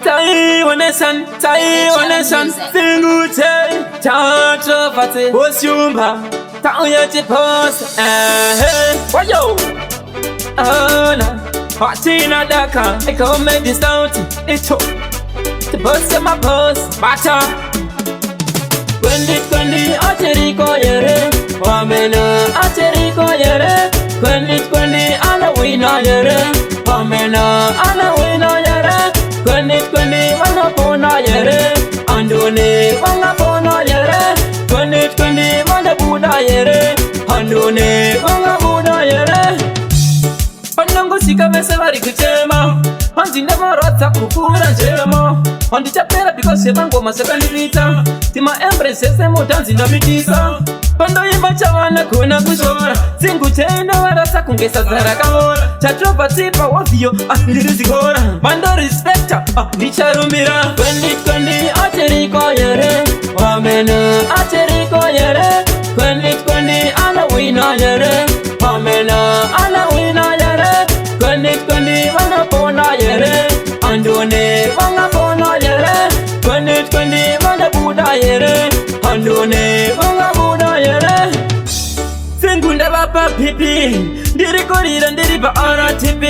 Taiwan Nation, Singute, Chacho Fate, Bosyumba, Tauya Chipos, Wayo, Patina Daka, I come make this out, it's the boss of my post, Bata. Kwendi acheriko yere, Wamena acheriko yere, Kwendi ana wina yere, Wamena ana wina yere, Kwendi wana pona yere, Andone wana pona yere, Kwendi wana buda yere, Andone wana buda yere. Panongo sika mese bari kuchema, Handi never rota kukura njema, Handi chapera because sebango masakani vita, Tima embrace semo danzi na mitisa, Pando imba chawana kuna kushora, Zingu tendo warasa kungesa zara kahora, Chatropa tipa wafio, nirizi gora, Mando respecta, nicharumira. Kwendi acheriko yere, Wamena acheriko yere, Kwendi ana wina yere, Wamena ana wina yere, Kwendi wana pona yere, Andone wana pona yere, Kwendi wana buda yere, Andone wana buda yere. Singunda bapa pipi, ndirikorira ndiripa RTP,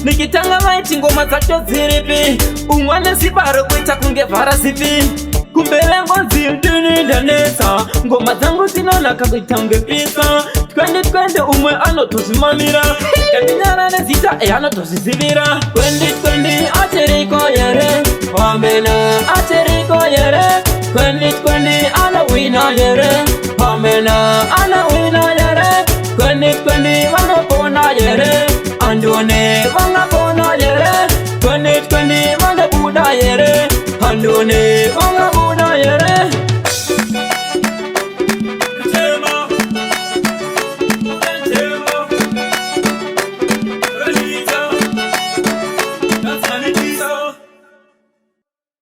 nikitanga maiti ngoma zacho ziripi, umwane sibaro kuita kunge varasipi, kumbele ngozi ndini danesa, ngoma zangu sinona kakuitange pisa, Kwendi umwe anotuzimamira, Kandinyara nezita anotuzizivira. Kwendi acheriko yere, Wamena acheriko yere, Kwendi ana wina yere, Wamena ana wina yere, Kwendi wana pona yere, Andone wana pona yere, Kwendi wana buda yere, Andone